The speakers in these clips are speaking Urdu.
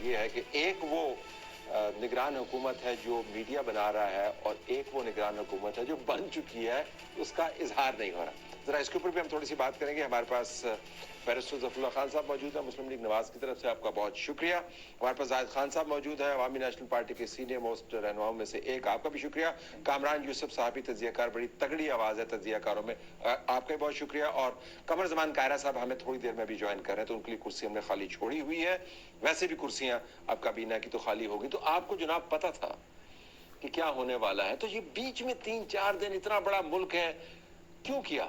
یہ ہے کہ ایک وہ نگران حکومت ہے جو میڈیا بنا رہا ہے اور ایک وہ نگران حکومت ہے جو بن چکی ہے، اس کا اظہار نہیں ہو رہا. ذرا اس کے اوپر بھی ہم تھوڑی سی بات کریں گے. ہمارے پاس بیرسٹر ظفر اللہ خان صاحب موجود ہیں مسلم لیگ نواز کی طرف سے، آپ کا بہت شکریہ. ہمارے پاس زاہد خان صاحب موجود ہیں عوامی نیشنل پارٹی کے سینئر موسٹ رہنماؤں میں سے ایک، آپ کا بھی شکریہ. کامران یوسف صاحبی تجزیہ کار، بڑی تگڑی آواز ہے تجزیہ کاروں میں، آپ کا بھی بہت شکریہ. اور قمر زمان کائرہ صاحب ہمیں تھوڑی دیر میں بھی جوائن کر رہے ہیں، تو ان کے لیے کرسی ہم نے خالی چھوڑی ہوئی ہے. ویسے بھی کرسیاں اب کابینہ کی تو خالی ہوگی. تو آپ کو جناب پتہ تھا کہ کیا ہونے والا ہے، تو یہ بیچ میں 3-4 دن اتنا بڑا ملک ہے کیوں کیا؟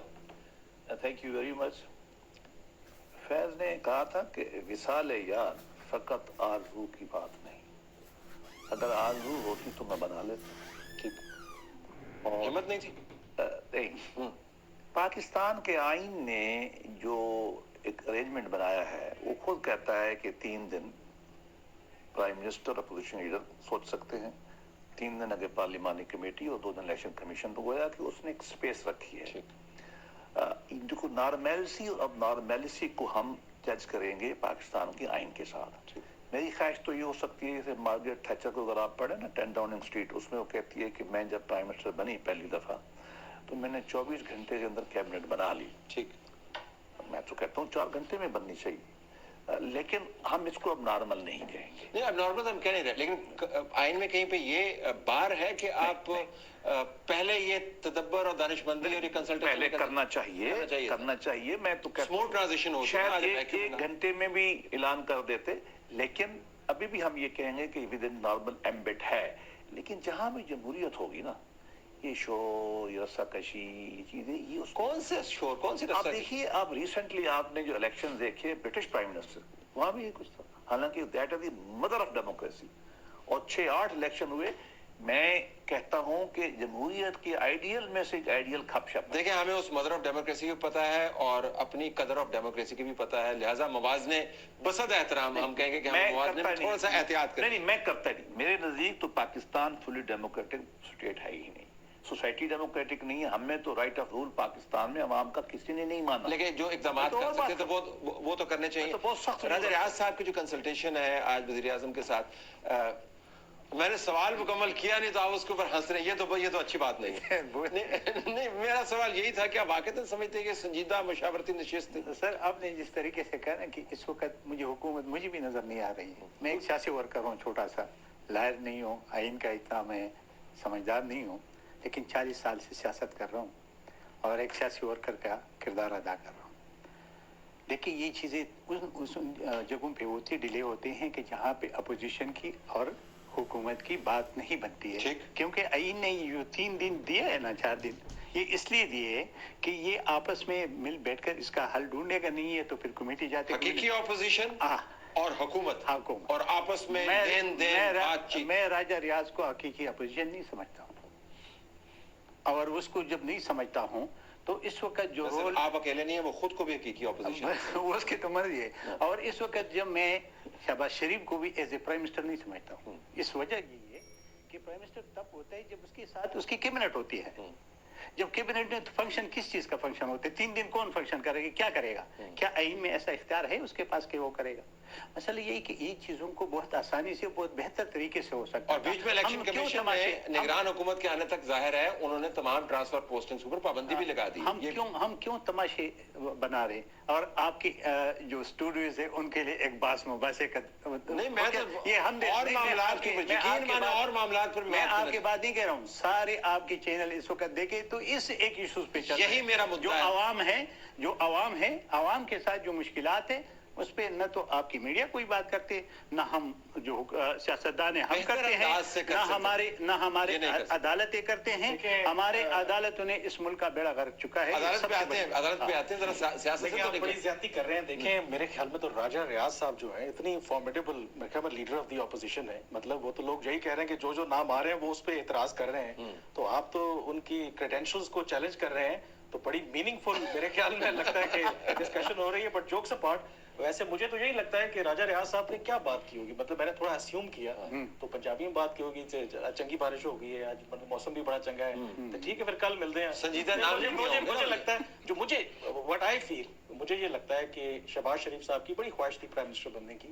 Thank you very much. Faiz نے کہا تھا کہ وصال یار فقط آرزو کی بات نہیں، اگر آرزو ہوتی تو میں بنا لیتا. ٹھیک، اور ہمت نہیں تھی. نہیں، پاکستان کے آئین نے جو ایک ارینجمنٹ بنایا ہے وہ خود کہتا ہے کہ 3 دن پرائم منسٹر اپوزیشن لیڈر سوچ سکتے ہیں، 3 دن اگر پارلیمانی کمیٹی اور 2 دن الیکشن کمیشن. تو گویا کہ اس نے ایک سپیس رکھی ہے. دیکھو نارمیلسی اور اب نارمیلسی کو ہم جج کریں گے پاکستان کے آئین کے ساتھ. میری خواہش تو یہ ہو سکتی ہے جیسے مارگریٹ تھیچر کو اگر آپ پڑھیں نا 10 ڈاؤننگ اسٹریٹ، اس میں وہ کہتی ہے کہ میں جب پرائم منسٹر بنی پہلی دفعہ تو میں نے 24 گھنٹے کے اندر کیبنٹ بنا لی. ٹھیک، میں تو کہتا ہوں 4 گھنٹے میں بننی چاہیے، لیکن ہم اس کو اب نارمل نہیں کہیں گے. نہیں، اب نارمل ہم کہہ نہیں رہے، لیکن آئین میں کہیں پہ یہ بار ہے کہ آپ پہلے یہ تدبر اور دانش مندی اور یہ کنسلٹیشن پہلے کرنا چاہیے. میں تو کہتا سموتھ ٹرانزیشن ہوتی ہے. شاید 1 گھنٹے میں بھی اعلان کر دیتے، لیکن ابھی بھی ہم یہ کہیں گے کہ ود ان نارمل ایمبٹ ہے. لیکن جہاں بھی جمہوریت ہوگی نا، یہ شور، یہ رسہ کشی، یہ چیزیں، یہ اس کون سے شور، کون سی آپ دیکھیے. آپ ریسنٹلی آپ نے جو الیکشن دیکھے برٹش پرائم منسٹر، وہاں بھی یہ کچھ تھا، حالانکہ that is the mother of democracy. اور 6-8 الیکشن ہوئے. میں کہتا ہوں کہ جمہوریت کے آئیڈیل میں سے ایک آئیڈیل کھپ شپ. دیکھیں، ہمیں اس مدر آف ڈیموکریسی بھی پتہ ہے اور اپنی قدر آف ڈیموکریسی کی بھی پتہ ہے، لہٰذا موازنے بسد احترام ہم کہیں گے کہ ہم موازنے میں تھوڑا سا احتیاط کریں. نہیں، میں کرتا نہیں. میرے نزدیک تو پاکستان فلی ڈیموکریٹک اسٹیٹ ہے ہی نہیں، سوسائٹی ڈیموکریٹک نہیں ہے. ہم میں تو رائٹ آف رول پاکستان میں عوام کا کسی نے نہیں مانا. لیکن جو اقدامات کر سکتے تو وہ تو کرنے چاہیے. بہت سخت. راجہ ریاض صاحب کی جو کنسلٹیشن ہے آج وزیر اعظم کے ساتھ، میں نے سوال مکمل کیا نہیں تو آپ اس کے اوپر ہنس رہے ہیں، یہ تو اچھی بات نہیں ہے. نہیں، میرا سوال یہی تھا کہ آپ واقعتاً سمجھتے ہیں کہ سنجیدہ مشاورتی نشست ہے؟ سر، آپ نے جس طریقے سے کہا نا کہ اس وقت مجھے حکومت مجھے بھی نظر نہیں آ رہی ہے. میں ایک سیاسی ورکر ہوں، چھوٹا سا، لائر نہیں ہوں، آئین کا اتنا میں سمجھدار نہیں ہوں، لیکن 40 سال سے سیاست کر رہا ہوں اور ایک سیاسی ورکر کا کردار ادا کر رہا ہوں. لیکن یہ چیزیں اس جگہوں پہ ہوتی ڈیلے ہوتے ہیں کہ جہاں پہ اپوزیشن کی اور حکومت کی بات نہیں بنتی ہے. کیونکہ آئین نے جو 3 دن دیے ہے نا، 4 دن، یہ اس لیے دیے کہ یہ آپس میں مل بیٹھ کر اس کا حل ڈھونڈے گا. نہیں ہے تو پھر کمیٹی جاتے. حقیقی اپوزیشن اور حکومت اور آپس میں میں راجہ ریاض کو حقیقی اپوزیشن نہیں سمجھتا ہوں، اور اس کو جب نہیں سمجھتا ہوں تو اس وقت جو رول آپ اکیلے نہیں ہیں، وہ خود کو بھی حقیقی اپوزیشن وہ اس کی تو مرضی ہے. اور اس وقت جب میں شہباز شریف کو بھی ایز اے پرائم منسٹر نہیں سمجھتا ہوں. اس وجہ یہ ہے کہ پرائم منسٹر تب ہوتا ہے جب اس کے ساتھ اس کی کیبنٹ ہوتی ہے. جب کیبنٹ میں فنکشن کس چیز کا فنکشن ہوتا ہے؟ 3 دن کون فنکشن کرے گا؟ کیا کرے گا؟ کیا آئین میں ایسا اختیار ہے اس کے پاس کہ وہ کرے گا؟ مسئلہ یہی کہ یہ چیزوں کو بہت آسانی سے، بہت بہتر طریقے سے ہو سکتا ہے. اور بیچ میں الیکشن کمیشن میں نگران حکومت کے آنے تک ظاہر ہے انہوں نے تمام ٹرانسفر پوسٹنگز پر پابندی بھی لگا دی. ہم کیوں تماشے بنا رہے؟ اور آپ کی جو اسٹوڈیوز ہیں ان کے لیے ایک باس مباحثے کا نہیں، میں یہ ہم اور معاملات کی اور معاملات پر میں آپ کی بات نہیں کہہ رہا ہوں. سارے آپ کے چینل اس وقت دیکھیں تو اس ایک ایشوز پہ چل رہا ہے. یہی میرا مدعا جو عوام ہے، عوام کے ساتھ جو مشکلات ہیں اس پہ نہ تو آپ کی میڈیا کوئی بات کرتے، نہ ہم جو سیاستدان ہیں ہم کرتے ہیں، نہ ہمارے عدالتیں کرتے ہیں. ہمارے عدالتوں نے اس ملک کا بیڑا غرق چکا ہے. عدالت پہ آتے ہیں ذرا سیاست سے بڑی زیادتی کر رہے ہیں. دیکھیں، میرے خیال میں تو راجہ ریاض صاحب جو ہیں اتنی فارمیڈیبل میرے خیال میں لیڈر آف دی اپوزیشن ہے. مطلب وہ تو لوگ یہی کہہ رہے ہیں کہ جو نام آ رہے ہیں وہ اس پہ اعتراض کر رہے ہیں. تو آپ تو ان کی کریڈینشلز کو چیلنج کر رہے ہیں. تو بڑی میننگ فل میرے خیال میں لگتا ہے کہ ڈسکشن ہو رہی ہے. بٹ جوکس اپارٹ، ویسے مجھے تو یہی لگتا ہے کہ راجہ ریاض صاحب نے کیا بات کی ہوگی. مطلب میں نے تھوڑا اسیوم کیا تو پنجابی میں بات کی ہوگی، چنگی بارش ہو گئی ہے آج، موسم بھی بڑا چنگا ہے. تو ٹھیک ہے، پھر کل ملتے ہیں. سنجیدہ مجھے لگتا ہے جو مجھے وٹ آئی فیل، مجھے یہ لگتا ہے کہ شہباز شریف صاحب کی بڑی خواہش تھی پرائم منسٹر بننے کی،